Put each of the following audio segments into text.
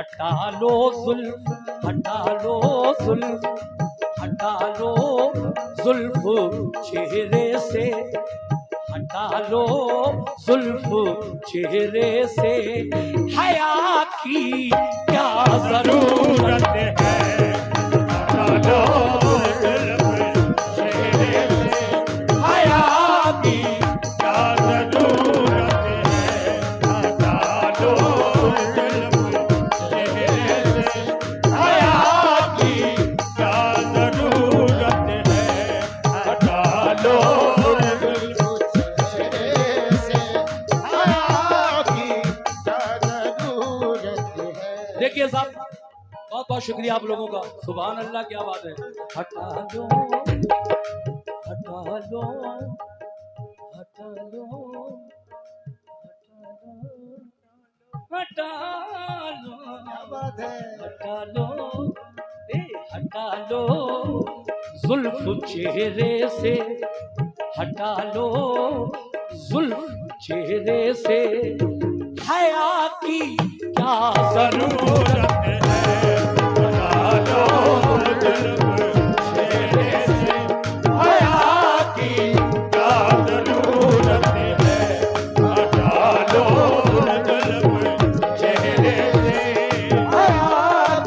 हटा लो जुल्फ, हटा लो जुल्फ, हटा लो जुल्फ चेहरे से, हटा लो जुल्फ चेहरे से, हया की क्या जरूरत है, हटा लो जुल्फ चेहरे से, हया की क्या जरूरत है, हटा लो जुल्फ चेहरे से, हया की क्या जरूरत है, हटा लो। देखिए साहब, बहुत बहुत शुक्रिया आप लोगों का, सुभान अल्लाह, क्या बात है। हटा लो, हटा लो, हटा लो, हटा लो, क्या बात है, हटा लो, हटा लो जुल्फ चेहरे से, हटा लो जुल्फ चेहरे से, हया की क्या जरूरत है, हटा लो जुल्फ चेहरे से, हया की क्या जरूरत है, हटा लो जुल्फ चेहरे से, हया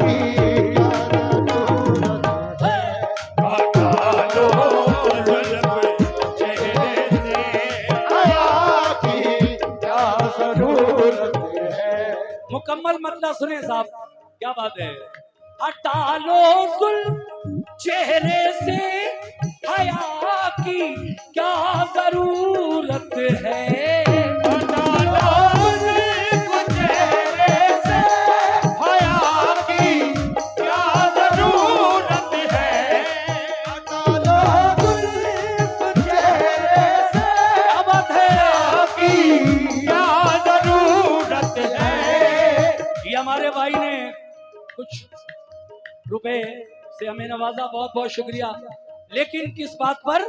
की क्या जरूरत है, हटा लो जुल्फ चेहरे से, हया की क्या जरूरत है। मुकम्मल मतलब सुने साहब, क्या बात है। हटा लो जुल्फ चेहरे से, हया की क्या जरूरत है, हटा लो जुल्फ चेहरे से, हया की क्या जरूरत है, हटा लो जुल्फ चेहरे से, अब हया की क्या जरूरत है। ये हमारे भाई ने कुछ रुपए से हमें नवाजा, बहुत बहुत शुक्रिया। लेकिन किस बात पर?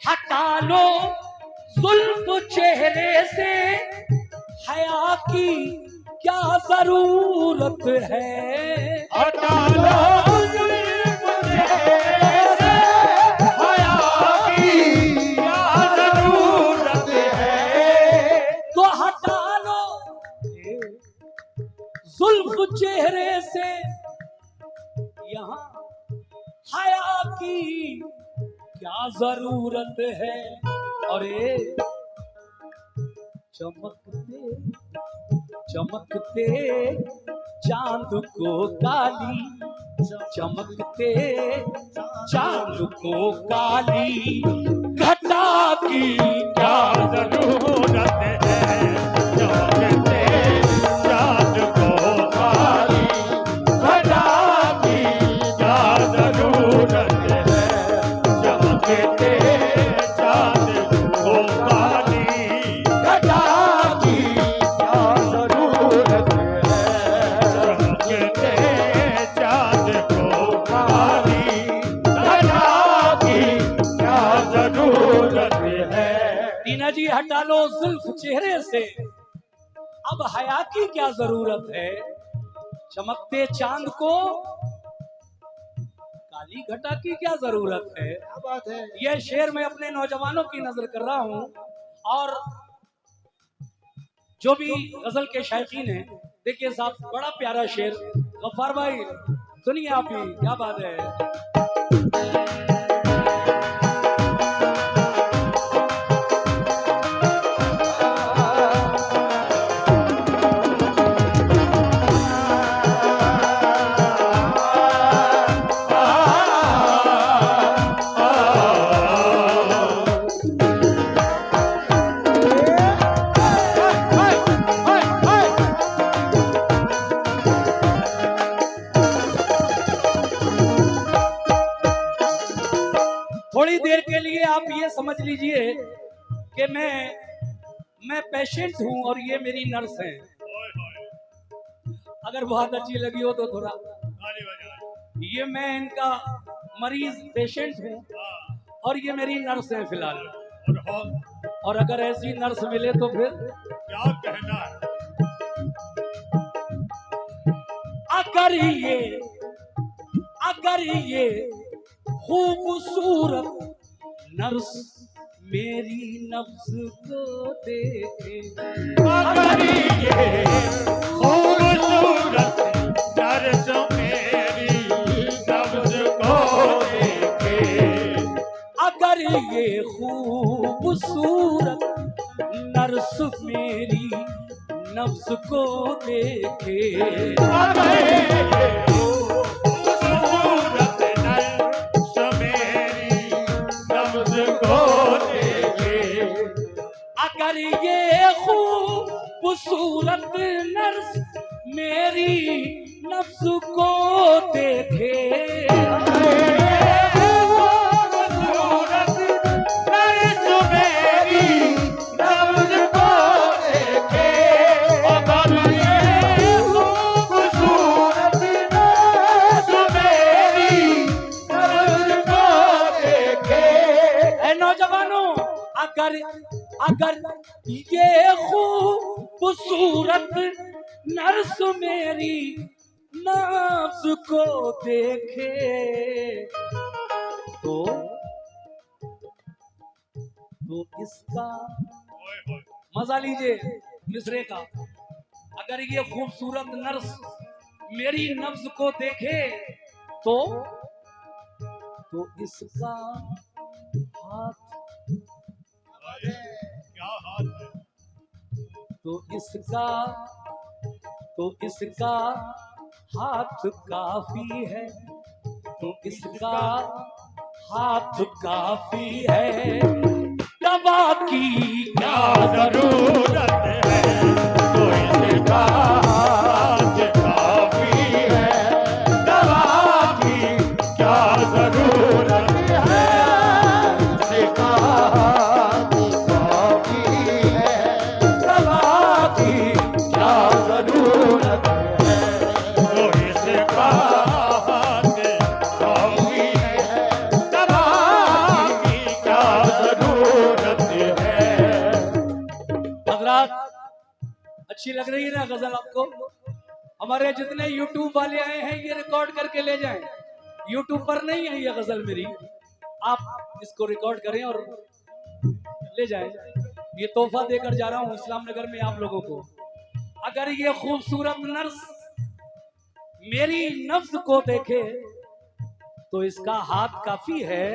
हटा लो जुल्फ चेहरे से, हया की क्या जरूरत है, हटा लो जुल्फ चेहरे से, हया की क्या जरूरत है, तो हटा लो जुल्फ चेहरे से, यहाँ हया की क्या जरूरत है। और ये चमकते चमकते चांद को काली, चमकते चांद को काली घटा की क्या जरूरत है, चमकते चांद को काली घटा की क्या जरूरत है, चमकते चांद को काली घटा की क्या जरूरत है, चमकते चांद को काली घटा की क्या जरूरत है। टीना जी, हटा लो जुल्फ चेहरे से, अब हया की क्या जरूरत है, चमकते चांद को काली घटा की क्या जरूरत है। क्या बात है। यह शेर मैं अपने नौजवानों की नजर कर रहा हूं, और जो भी गजल के शायकीन हैं, देखिए साहब, बड़ा प्यारा शेर। गफ्फार भाई सुनिए आप भी, क्या बात है। थोड़ी देर के लिए आप ये समझ लीजिए कि मैं पेशेंट हूं और ये मेरी नर्स है। अगर बहुत अच्छी लगी हो तो थोड़ा, ये मैं इनका मरीज पेशेंट हूं और ये मेरी नर्स है फिलहाल। और अगर ऐसी नर्स मिले तो फिर क्या कहना है। अगर ये खूबसूरत नर्स मेरी नब्ज को देखे, अगर ये खूबसूरत नर्स मेरी नब्ज को देखे, अगर ये खूबसूरत नर्स मेरी नब्ज को देखे, अगर ये खूबसूरत नर्स मेरी नब्ज को देखे, अगर ये खूबसूरत नर्स मेरी नब्ज को देखे, अगर ये खूबसूरत नर्स मेरी नब्ज को देखे, तो इसका मजा लीजिए मिसरे का। अगर ये खूबसूरत नर्स मेरी नब्ज को देखे, तो इसका हाथ, क्या हाथ है, तो इसका हाथ काफी है, तो इसका हाथ काफी है, दवा की क्या जरूरत है, तो इसका हाथ काफी है, दवा की क्या जरूरत है, इसका हाथ काफी है, दवा की क्या जरूरत है, तो इसका हाथ काफी है, दवा की क्या जरूरत है। हजरात, अच्छी लग रही है ना गजल आपको? हमारे जितने YouTube वाले आए हैं ये रिकॉर्ड करके ले जाएं। YouTube पर नहीं है ये गजल मेरी, आप इसको रिकॉर्ड करें और ले जाएं। ये तोहफा देकर जा रहा हूं इस्लाम नगर में आप लोगों को। अगर ये खूबसूरत नर्स मेरी नब्ज को देखे, तो इसका हाथ काफी है,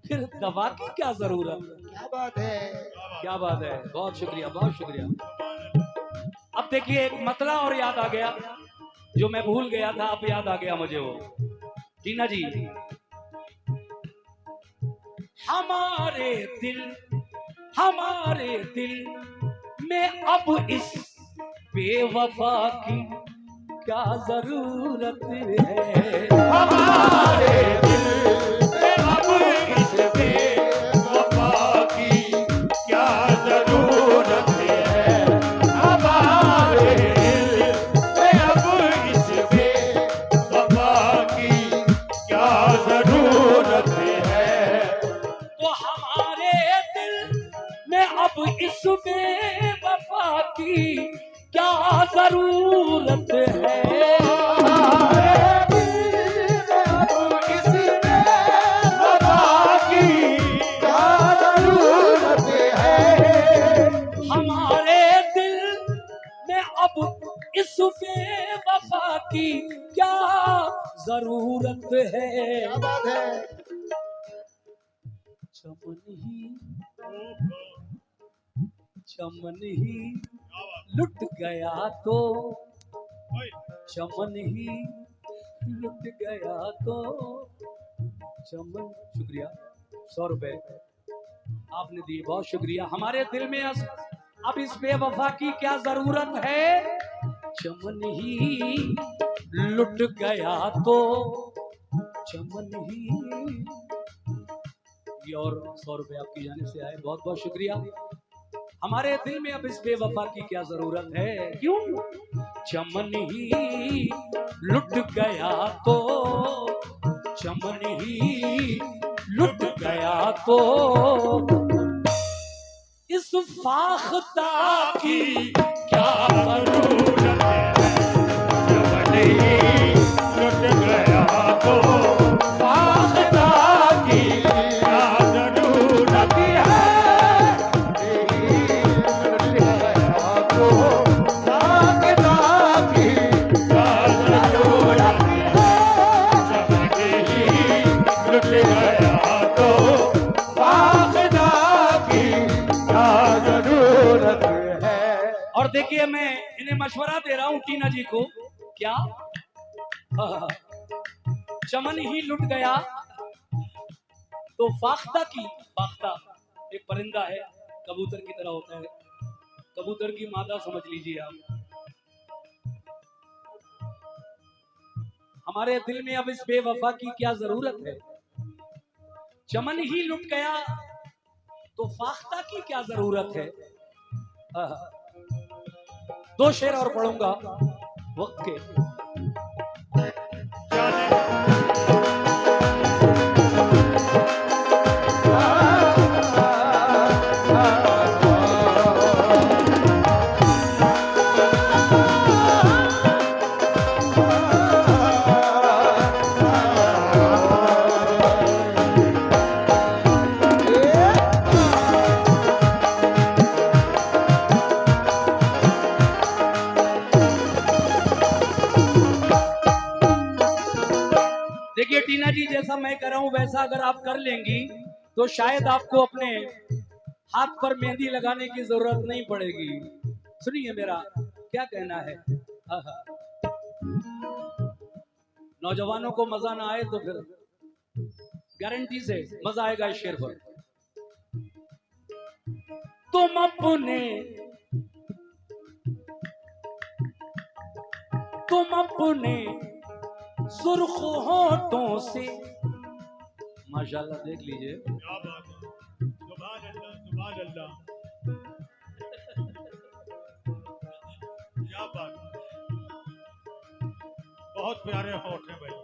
फिर दवा की क्या जरूरत। क्या बात है, क्या बात है, बहुत शुक्रिया, बहुत शुक्रिया। अब देखिए एक मतला और याद आ गया जो मैं भूल गया था, अब याद आ गया मुझे वो। टीना जी, हमारे दिल में अब इस बेवफा की क्या जरूरत है, हमारे दिल में अब इस बेवफा की क्या जरूरत है, हमारे दिल में अब इस बेवफा की क्या जरूरत है, तो हमारे दिल में अब इस बेवफा की क्या जरूरत है, हमारे दिल में अब इस बेवफा की क्या जरूरत है। चमन ही लुट गया तो, चमन ही लुट गया तो, चमन। शुक्रिया, 100 रुपए आपने दिए, बहुत शुक्रिया। हमारे दिल में अब इस बेवफा की क्या जरूरत है, चमन ही लुट गया तो, चमन ही। ये और 100 रुपए आपकी जाने से आए, बहुत बहुत शुक्रिया। हमारे दिल में अब इस बेवफा की क्या जरूरत है, क्यों? चमन ही लुट गया तो, चमन ही लुट गया तो, इस फाख्ता की क्या जरूरत है, चमन ही लुट गया तो वास्ता की क्या जरूरत है। लुट गया तो वास्ता की क्या जरूरत है। चमन ही लुट गया तो वास्ता की क्या जरूरत है। और देखिए मैं इन्हें मशवरा दे रहा हूं टीना जी को, क्या चमन ही लुट गया तो फाख्ता की, फाख्ता एक परिंदा है, कबूतर की तरह होता है, कबूतर की मादा समझ लीजिए आप। हमारे दिल में अब इस बेवफा की क्या जरूरत है। चमन ही लुट गया तो फाख्ता की क्या जरूरत है। दो शेर और पढ़ूंगा वक्त के। देखिए टीना जी, जैसा मैं कर रहा हूं वैसा अगर आप कर लेंगी तो शायद आपको अपने हाथ पर मेहंदी लगाने की जरूरत नहीं पड़ेगी। सुनिए मेरा क्या कहना है। नौजवानों को मजा ना आए तो फिर गारंटी से मजा आएगा इस शेर पर। तुम अपने सुर्ख होठों से, माशाल्लाह देख लीजिए, क्या बात है, सुभान अल्लाह, सुभान अल्लाह, क्या बात, बहुत प्यारे होठ हैं भाई।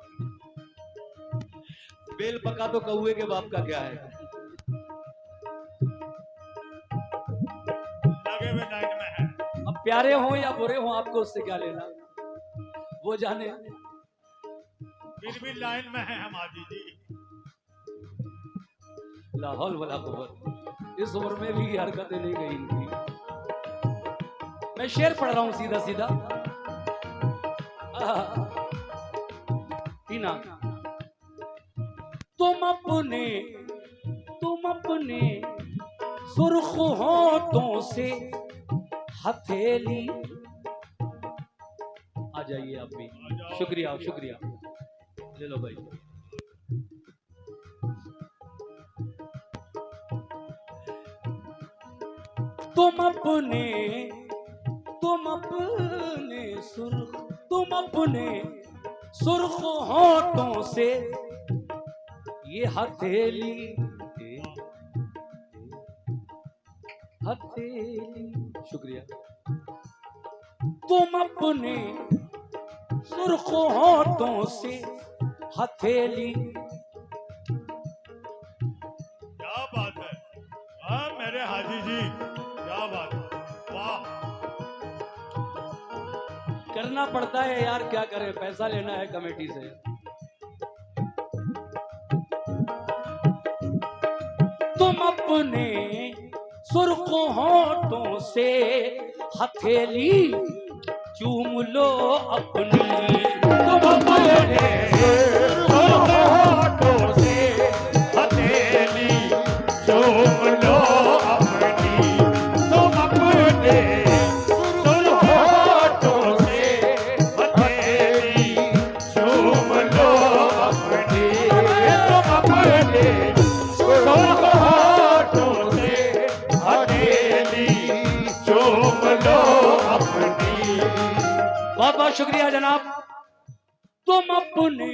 बेल पका तो कौए के बाप का क्या है। लगे हुए लाइन में है। अब प्यारे हो या बुरे हो आपको उससे क्या लेना, वो जाने। फिर भी लाइन में है हम आदि जी। लाहौल वाला कुव्वत, इस उम्र में भी हरकतें नहीं गई इनकी। मैं शेर पढ़ रहा हूं सीधा सीधा। टीना, तुम अपने सुर्ख होठों से हथेली, आ जाइए आप भी, शुक्रिया शुक्रिया, ले लो भाई। तुम अपने सुर्ख होठों से ये हथेली शुक्रिया। तुम अपने सुर्ख होठों से हथेली, क्या बात है, हाँ मेरे हाजी जी, क्या बात है, वाह। करना पड़ता है यार, क्या करें, पैसा लेना है कमेटी से। तुम अपने सुर्ख होठों से हथेली चूम लो अपनी, तुम अपने सुर्ख होठों से हथेली चूम लो अपनी, तुम अपने सुर्ख होठों से हथेली चूम लो अपनी, तुम अपने सुर्ख होठों से हथेली चूम लो अपनी। बहुत बहुत शुक्रिया जनाब। तुम अपने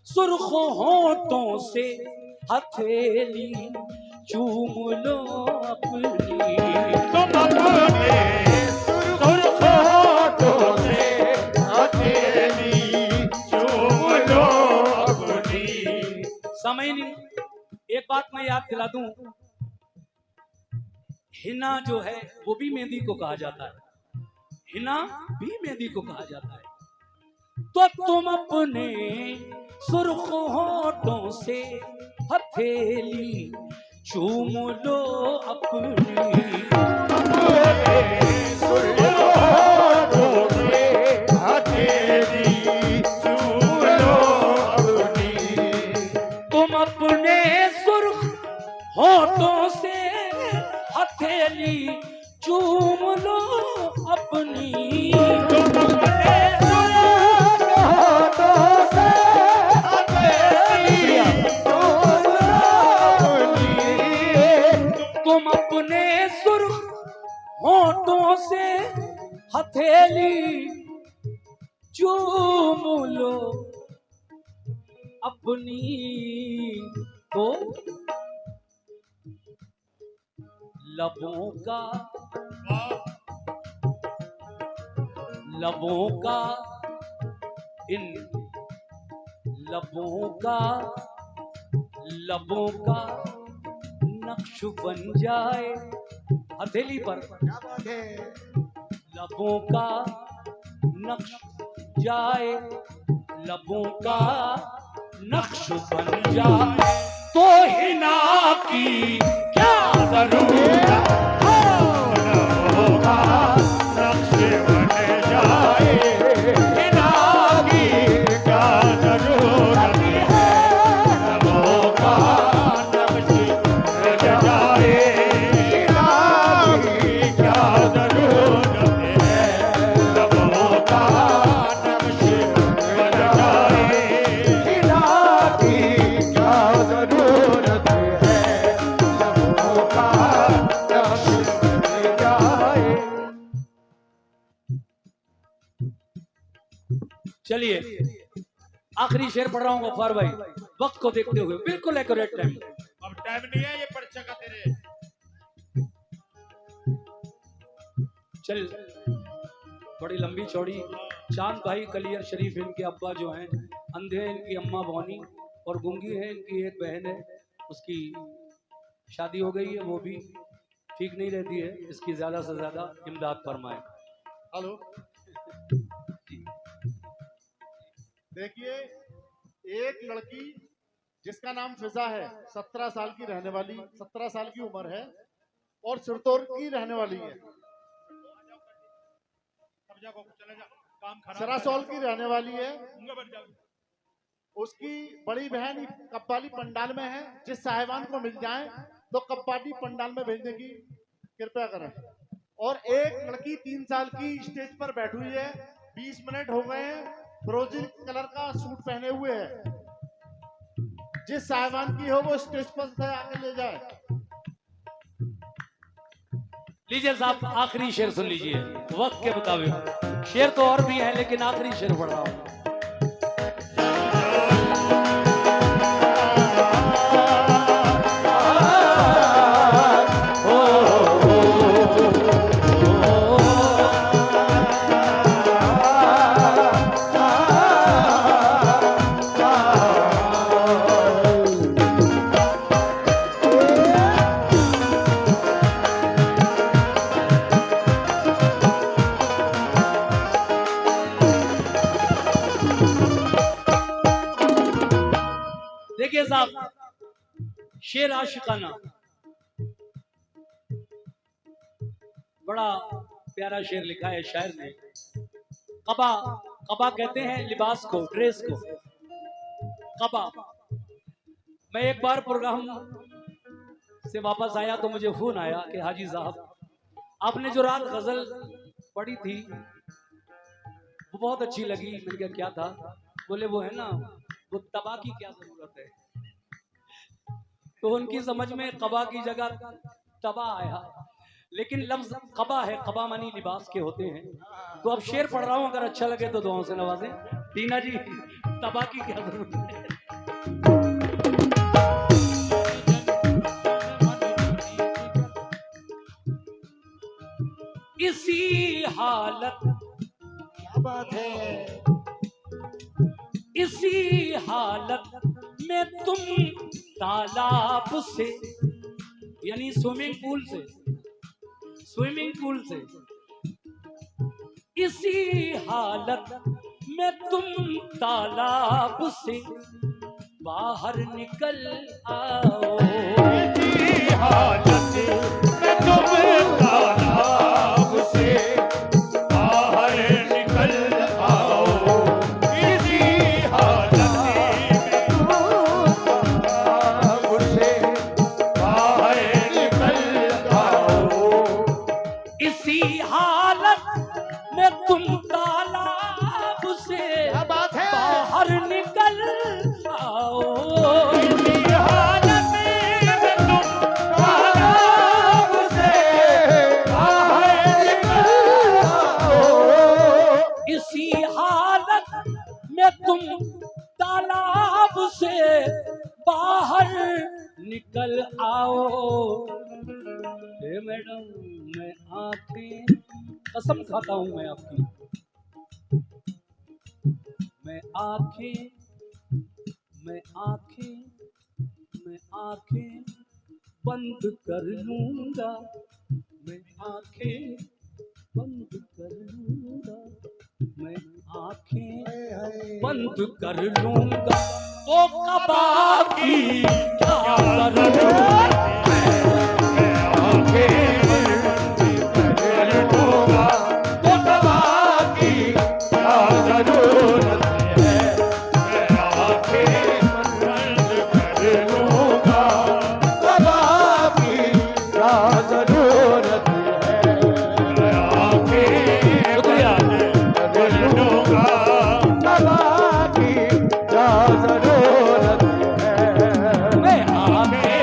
सुर्ख होठों से हथेली चूम लो अपनी, तुम अपने सुर्ख होठों से हथेली चूम लो अपनी। समय नहीं, एक बात मैं याद दिला दूं, हिना जो है वो भी मेहंदी को कहा जाता है, हिना भी मेहंदी को कहा जाता है। तो तुम अपने सुर्ख होठों से हथेली चूम लो अपनी। तुम अपने सुर्ख होठों से हथेली चूम लो अपनी। तुम अपने सुर्ख होठों से हथेली चूम लो अपनी। तो लबों का इन लबों का नक्श बन जाए हथेली पर। लबों का नक्श जाए, लबों का नक्श बन जाए तो हिना की क्या जरूरत। लबों का नक्श बन जाए, हिना की क्या जरूरत है। लबों का नक्श बन जाए, हिना की क्या जरूरत है। लबों का नक्श बन जाए, हिना की क्या जरूरत है। लबों का नक्श बन जाए। चलिए आखिरी शेर पढ़ रहा हूँ गफ्फार भाई, वक्त को देखते हुए बिल्कुल एक्यूरेट टाइम। अब टाइम नहीं है ये परीक्षा का तेरे। चल बड़ी लंबी चौड़ी। चांद भाई कलियर शरीफ इनके अब्बा जो हैं, अंधे हैं इनकी अम्मा भवानी, और गूंगी है इनकी एक बहन है, उसकी शादी हो गई है, वो भी ठीक नहीं रहती है। इसकी ज्यादा से ज्यादा इमदाद फरमाए। हेलो, देखिए एक लड़की जिसका नाम फिजा है, 17 साल की रहने वाली, 17 साल की उम्र है और सिरतौर की रहने वाली है। 17 साल की रहने वाली है। उसकी बड़ी बहन कव्वाली पंडाल में है। जिस साहिबान को मिल जाए तो कव्वाली पंडाल में भेजने की कृपया करें। और एक लड़की 3 साल की स्टेज पर बैठी हुई है, 20 मिनट हो गए हैं, फिरोजी कलर का सूट पहने हुए है। जिस साहिबान की हो वो स्टेज पर से आके ले जाए। लीजिए साहब आखिरी शेर सुन लीजिए वक्त के मुताबिक। शेर तो और भी है लेकिन आखिरी शेर पढ़ रहा हूँ। देखिए साहब शेर आशिकाना, बड़ा प्यारा शेर लिखा है शायर ने। कबा, कबा कहते हैं लिबास को, ड्रेस को, कबा। मैं एक बार प्रोग्राम से वापस आया तो मुझे फोन आया कि हाजी साहब आपने जो रात गजल पढ़ी थी वो बहुत अच्छी लगी। मैंने कहा क्या था? बोले वो है ना, वो तबा की क्या जरूरत है। तो उनकी समझ में कबा की जगह तबा आया, लेकिन लफ्ज कबा है, कबा मानी लिबास के होते हैं। तो अब शेर पढ़ रहा हूं, अगर अच्छा लगे तो दुआओं से नवाजें। टीना जी तबा की क्या जरूरत है। इसी हालत, क्या बात है, इसी हालत में तुम तालाब से, यानी स्विमिंग पूल से, स्विमिंग पूल से, इसी हालत में तुम तालाब से बाहर निकल आओ। इसी हालत में तुम तालाब से बाहर निकल आओ। इसी हालत में तुम तालाब से बाहर निकल आओ। इसी हालत में तुम तालाब से क्या बात है? बाहर निकल आओ। इसी हालत में तुम तालाब से बाहर निकल आओ। इसी हालत में तुम तालाब से बाहर निकल आओ। हे मैडम, मैं आंखें कसम खाता हूं मैं आपकी, मैं आंखें बंद कर लूंगा, मैं आंखें बंद कर लूंगा, मैं आंखें बंद कर लूंगा। वो कबा की क्या जरूरत है? आंखें बंद कर लूंगा, वो कबा की क्या जरूरत है? मैं आंखें बंद कर लूंगा, कबा की क्या जरूरत है? मैं आंखें शुक्रिया। बंद कर लूंगा, कबा की क्या जरूरत है? मैं आंखें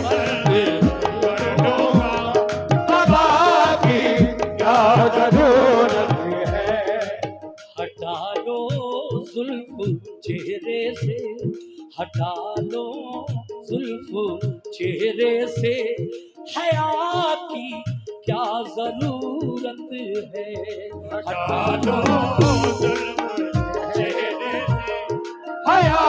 बंद कर लूंगा, कबा की क्या जरूरत है? हटा लो जुल्फ चेहरे से, हटा लो जुल्फ चेहरे से, हया की क्या जरूरत है? हटा लो जुल्फ चेहरे से, हया